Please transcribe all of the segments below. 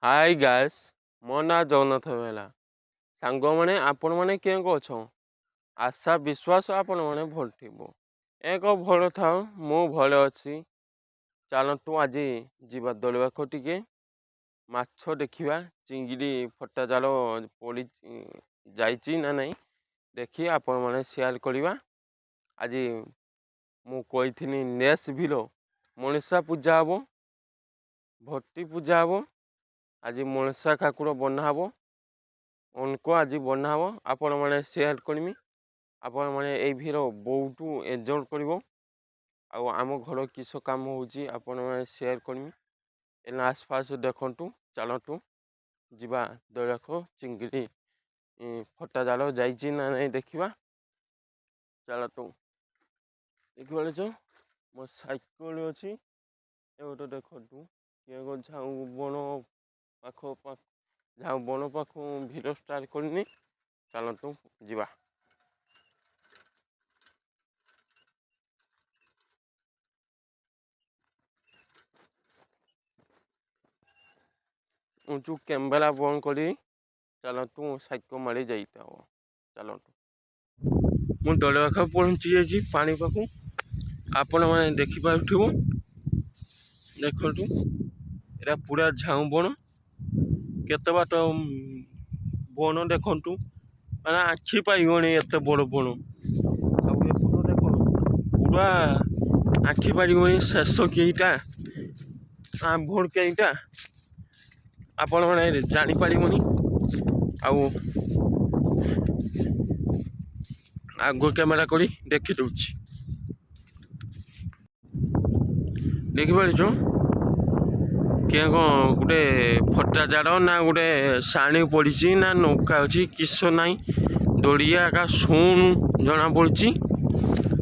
High guys, ମୋ ନାଁ ଜଗନ୍ନାଥ ବେହେରା। ସାଙ୍ଗମାନେ ଆପଣମାନେ କେଉଁ ଅଛ? ଆଶା ବିଶ୍ୱାସ ଆପଣମାନେ ଭଲ ଥିବ। ଏକ ଭଲ ଥାଉ, ମୁଁ ଭଲ ଅଛି। ଚାଲନ୍ତୁ ଆଜି ଯିବା ଦଳିବାକୁ ଟିକେ ମାଛ ଦେଖିବା। ଚିଙ୍ଗିଡ଼ି ଫଟା ଜାଲ ପଡ଼ି ଯାଇଛି ନା ନାହିଁ ଦେଖି ଆପଣମାନେ ସେୟାର କରିବା। ଆଜି ମୁଁ କହିଥିଲି ନେସ୍ ଭିଲ ମଣିଷା ପୂଜା ହେବ, ଭକ୍ତି ପୂଜା ହେବ। ଆଜି ମନସା ଠାକୁର ବନା ହେବ, ଅଙ୍କ ଆଜି ବନା ହେବ। ଆପଣମାନେ ସେୟାର କରିମି, ଆପଣମାନେ ଏଇ ଭିଡ଼ିଓ ବହୁତ ଏନ୍ଜୟ କରିବ। ଆଉ ଆମ ଘର କିସ କାମ ହେଉଛି ଆପଣମାନେ ସେୟାର କରିମି। ଏନା ଆସପାସ ଦେଖନ୍ତୁ, ଚାଲନ୍ତୁ ଯିବା ଦଳିବାକୁ। ଚିଙ୍ଗିଡ଼ି ଫଟା ଜାଲ ଯାଇଛି ନା ନାହିଁ ଦେଖିବା। ଚାଲନ୍ତୁ ଦେଖିପାରୁଛ ମୋ ସାଇକେଲ ଅଛି। ଏ ଗୋଟେ ଦେଖନ୍ତୁ କିଏ ଝାଉଁ ବଣ ଝାଉଁ ବଣ ପାଖକୁ ଭିଡ଼ିଓ ଷ୍ଟାର୍ଟ କରିନି। ଚାଲନ୍ତୁ ଯିବା। ଉঁଚୁ କ୍ୟାମେରା ବନ୍ଦ କରି ଚାଲନ୍ତୁ ସାଇକେଲ ମାରି ଯାଇଥାଉ। ଚାଲନ୍ତୁ ମୁଁ ଦଳ ପାଖ ପହଞ୍ଚି ଯାଇଛି ପାଣି ପାଖକୁ। ଆପଣମାନେ ଦେଖିପାରୁଥିବ, ଦେଖନ୍ତୁ ଏଇଟା ପୁରା ଝାଉଁ ବଣ। କେତେ ବାଟ ବଣ ଦେଖନ୍ତୁ, ମାନେ ଆଖି ପାଇବନି ଏତେ ବଡ଼ ବଣ। ଆଉ ଏପଟ ଦେଖ ପୁରା ଆଖି ପାରିବନି ଶେଷ କେଇଟା ଭୋର କେଇଟା ଆପଣମାନେ ଜାଣିପାରିବନି। ଆଉ ଆଗ କ୍ୟାମେରା କରି ଦେଖି ଦଉଛି, ଦେଖିପାରୁଛ କିଏ କ'ଣ ଗୋଟେ ଫଟା ଜାଡ଼ ନା ଗୋଟେ ଶାଣି ପଡ଼ିଛି ନା ନୌକା ଅଛି କିସ ନାହିଁ। ଦଡ଼ିଆ ଏକା ଶୁଣୁ ଜଣାପଡ଼ୁଛି।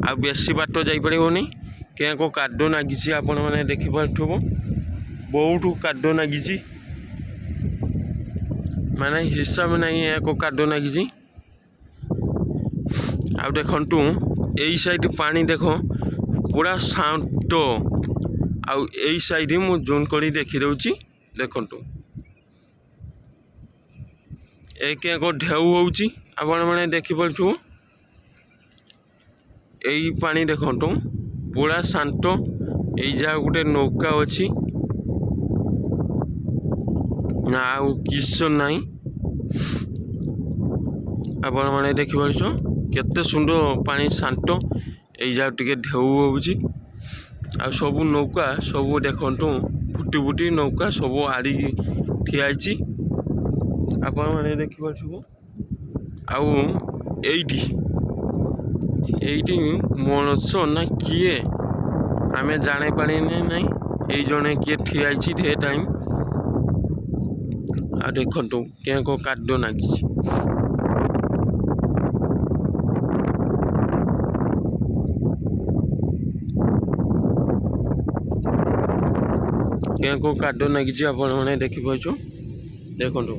ଆଉ ବେଶୀ ବାଟ ଯାଇପାରିବନି, କେଉଁ କାଦୁଅ ନାଗିଛି ଆପଣମାନେ ଦେଖିପାରୁଥିବ। ବହୁତ କାଦୁଅ ନାଗିଛି, ମାନେ ହିସାବ ନାହିଁ ଏକ କାଦୁଅ ନାଗିଛି। ଆଉ ଦେଖନ୍ତୁ ଏଇ ସାଇଡ୍ ପାଣି ଦେଖ ପୁରା ଶାନ୍ତ। ଆଉ ଏଇ ସାଇଡ୍ ମୁଁ ଜୁମ୍ କରି ଦେଖିଦେଉଛି, ଦେଖନ୍ତୁ ଏକ ଢେଉ ହେଉଛି ଆପଣମାନେ ଦେଖିପାରୁଥିବ। ଏଇ ପାଣି ଦେଖନ୍ତୁ ପୁରା ଶାନ୍ତ। ଏଇ ଯାହା ଗୋଟେ ନୌକା ଅଛି, ନା ଆଉ କିସ ନାହିଁ। ଆପଣମାନେ ଦେଖିପାରୁଛ କେତେ ସୁନ୍ଦର ପାଣି ଶାନ୍ତ। ଏଇ ଯାହା ଟିକେ ଢେଉ ହେଉଛି। ଆଉ ସବୁ ନୌକା ସବୁ ଦେଖନ୍ତୁ ଫୁଟି ଫୁଟି ନୌକା ସବୁ ଆଡ଼ିକି ଠିଆ ହେଇଛି, ଆପଣମାନେ ଦେଖିପାରୁଥିବ। ଆଉ ଏଇଠି ମଣିଷ ନା କିଏ ଆମେ ଜାଣିପାରିନେ ନାହିଁ। ଏଇ ଜଣେ କିଏ ଠିଆ ହେଇଛି ସେ ଟାଇମ୍। ଆଉ ଦେଖନ୍ତୁ କେଉଁ କାଦୁଅ ନାଗିଛି। କେଉଁ କାଦୁଅ ନାଗିଛି ଆପଣମାନେ ଦେଖିପାରୁଛ, ଦେଖନ୍ତୁ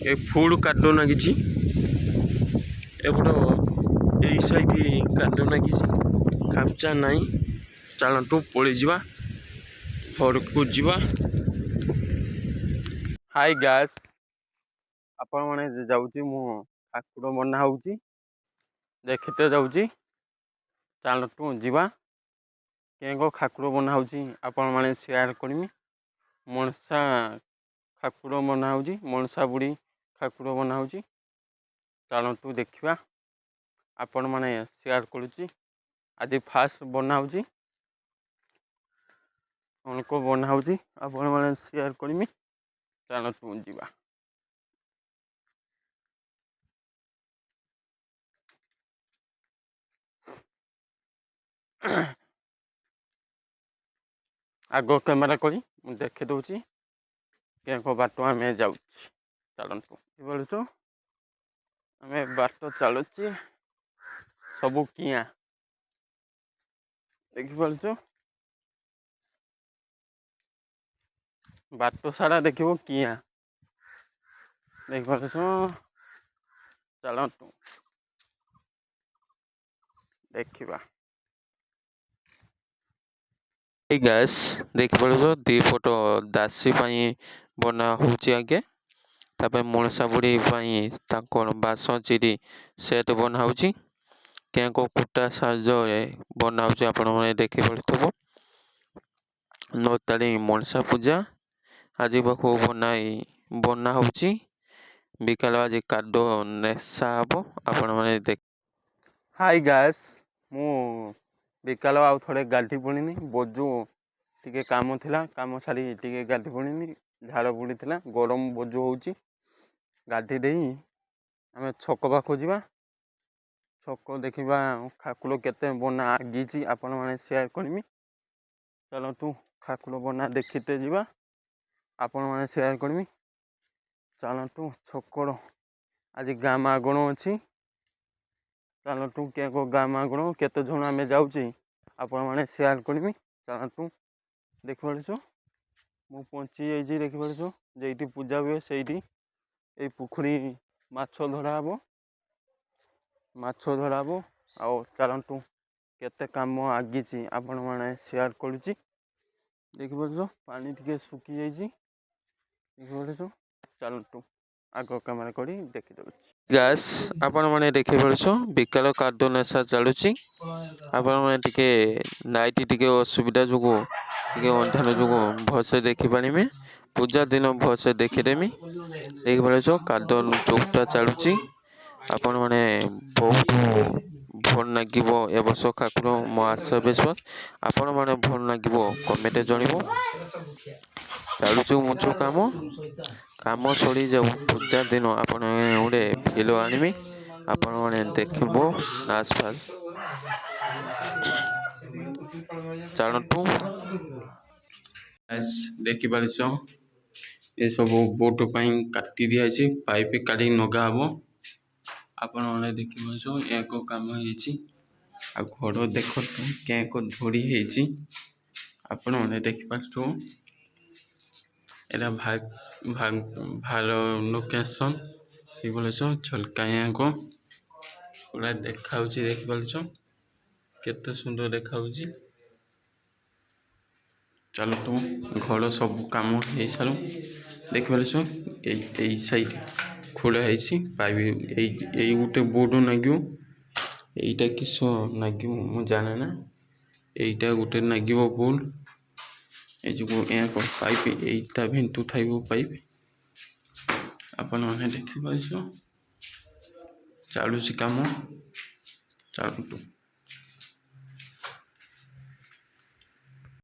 ଏ ଫୁଲ୍ କାଦୁଅ ନାଗିଛି। ଏପଟ ଏଇ ସାଇଡ୍ କାଦୁଅ ନାଗିଛି, ଖାମଚା ନାହିଁ। ଚାଲନ୍ତୁ ପଳେଇଯିବା ଘରକୁ ଯିବା। ହାଇ ଗାଇସ୍, ଆପଣମାନେ ଯାଉଛି ମୁଁ ଠାକୁର ବନା ହେଉଛି ଦେଖିତେ ଯାଉଛି। ଚାଲନ୍ତୁ ଯିବା। କେଉଁ ଠାକୁର ବନା ହେଉଛି ଆପଣମାନେ ସେୟାର କରିମି। ମନସା ଠାକୁର ବନା ହେଉଛି, ମନସା ବୁଢ଼ୀ ଠାକୁର ବନା ହେଉଛି। ଚାଲନ୍ତୁ ଦେଖିବା। ଆପଣମାନେ ସେୟାର କରୁଛି। ଆଜି ଫାଷ୍ଟ ବନା ହେଉଛି, ଅଙ୍କ ବନା ହେଉଛି, ଆପଣମାନେ ସେୟାର କରିମି। ଚାଲନ୍ତୁ ଯିବା। ଆଗ କ୍ୟାମେରା କରି ମୁଁ ଦେଖି ଦେଉଛି କେଉଁ ବାଟ ଆମେ ଯାଉଛି। ଚାଲନ୍ତୁ ବୁଝିପାରୁଛୁ, ଆମେ ବାଟ ଚାଲୁଛି ସବୁ କିଆଁ ଦେଖିପାରୁଛୁ। ବାଟ ସାରା ଦେଖିବ କିଆଁ ଦେଖିପାରୁଛ। ଚାଲନ୍ତୁ ଦେଖିବା। ଏଇ ଗ୍ୟାସ୍ ଦେଖିପାରୁଛ 2 ଫୁଟ ଦାସୀ ପାଇଁ ବନା ହେଉଛି ଆଗେ। ତାପରେ ମୂଷା ବୁଡ଼ି ପାଇଁ ତାଙ୍କର ବାସ ଚିରି ସେଟ୍ ବନା ହେଉଛି। କେଉଁ କୁଟା ସାହାଯ୍ୟରେ ବନା ହେଉଛି ଆପଣମାନେ ଦେଖିପାରୁଥିବ। 9 ତାରିଖ ମନସା ପୂଜା ଆଜି ପାଖକୁ ବନା ହେଉଛି। ବିକାଳ ଆଜି କାଦୁଅ ନେଶା ହେବ ଆପଣମାନେ ଦେଖ। ହାଇ ଗାଏସ୍, ମୁଁ ବିକାଳ ଆଉ ଥରେ ଗାଧି ପଡ଼ିନି। ବୋଜୁ ଟିକେ କାମ ଥିଲା, କାମ ସାରି ଟିକେ ଗାଧି ପଡ଼ିନି। ଝାଳ ବୁଡ଼ିଥିଲା, ଗରମ ବୋଜୁ ହେଉଛି। ଗାଧି ଦେଇ ଆମେ ଛକ ପାଖକୁ ଯିବା। ଛକ ଦେଖିବା ଠାକୁର କେତେ ବନା ଆଗିଛି ଆପଣମାନେ ସେୟାର କରିମି। ଚାଲନ୍ତୁ ଠାକୁର ବନା ଦେଖିତେ ଯିବା, ଆପଣମାନେ ସେୟାର କରିମି। ଚାଲନ୍ତୁ ଛକର ଆଜି ଗାଁ ମାଗଣ ଅଛି। ଚାଲନ୍ତୁ ଗାଁ ମାଗଣ କେତେ ଜଣ ଆମେ ଯାଉଛି ଆପଣମାନେ ସେୟାର କରିମି। ଚାଲନ୍ତୁ ଦେଖିପାରୁଛୁ ମୁଁ ପହଞ୍ଚି ଯାଇଛି। ଦେଖିପାରୁଛୁ ଯେଇଠି ପୂଜା ହୁଏ ସେଇଠି ଏଇ ପୋଖରୀ ମାଛ ଧରା ହେବ। ଆଉ ଚାଲନ୍ତୁ କେତେ କାମ ଆଗିଛି ଆପଣମାନେ ସେୟାର କରୁଛି। ଦେଖିପାରୁଛ ପାଣି ଟିକେ ଶୁଖିଯାଇଛି। ଦେଖିପାରୁଛୁ ଚାଲନ୍ତୁ ଆଗ କାମରେ କରି ଦେଖିଦେଉଛି। ଗ୍ୟାସ୍ ଆପଣମାନେ ଦେଖିପାରୁଛ ବିକାଳ କାଦୁଅ ନେଶା ଚାଲୁଛି। ଆପଣମାନେ ଟିକେ ଲାଇଟ୍ ଟିକେ ଅସୁବିଧା ଯୋଗୁଁ ଟିକେ ଅନ୍ଧାର ଯୋଗୁଁ ଭଲସେ ଦେଖିପାରିବେ। ପୂଜା ଦିନ ଭଲସେ ଦେଖିଦେମି। ଦେଖିପାରୁଛ କାଦୁଅ ଚଉକଟା ଚାଲୁଛି। ଆପଣମାନେ ବହୁତ ଭଲ ଲାଗିବ ଏ ବର୍ଷ ଠାକୁର ମୋ ଆଶା ବିଶ୍ୱାସ ଆପଣମାନେ ଭଲ ଲାଗିବ କମେଣ୍ଟରେ ଜଣାଇବ। ଚାଲୁଛୁ ମୁଞ୍ଚୁ କାମ ସରିଯାଉ ପୂଜା ଦିନ ଆପଣ ଗୋଟେ ଫିଲ ଆଣିବି। ଆପଣମାନେ ଦେଖିବ ନାଚ ଫାଚ ଚାଲନ୍ତୁ। ଦେଖିପାରୁଛ ଏସବୁ ବୋଟ ପାଇଁ କାଟି ଦିଆଯାଇଛି। ପାଇପ୍ କାଢି ନଗା ହବ। ଆପଣମାନେ ଦେଖିପାରୁଛ ଏକ କାମ ହେଇଛି। ଆଉ ଘର ଦେଖନ୍ତୁ କେଁ ଧୋଡି ହେଇଛି। ଆପଣମାନେ ଦେଖିପାରୁଥିବ ଏଟା ଭଲ ଲୋକେସନ। ଦେଖିପାରୁଛ ଝଲକାଇଆଙ୍କ ପୁରା ଦେଖାଉଛି। ଦେଖିପାରୁଛ କେତେ ସୁନ୍ଦର ଦେଖାଉଛି। ଚାଲନ୍ତୁ ଘର ସବୁ କାମ ହେଇସାରୁ ଦେଖିପାରୁଛ ଏଇ ସାଇଡ ଖୋଳା ହେଇଛି। ପାଇପ୍ ଏଇ ଗୋଟେ ବୋର୍ଡ ଲାଗିବ। ଏଇଟା କିସ ଲାଗିବ ମୁଁ ଜାଣେ ନା। ଏଇଟା ଗୋଟେ ଲାଗିବ ବୋର୍ଡ। এই ଯୋଉ ପାଇପ୍ ଏଇଟା ଭେଣ୍ଟୁ ଥାଇବ ପାଇପ୍ ଆପଣମାନେ ଦେଖିପାରୁଛ। ଚାଲୁଛି କାମ ଚାଲନ୍ତୁ।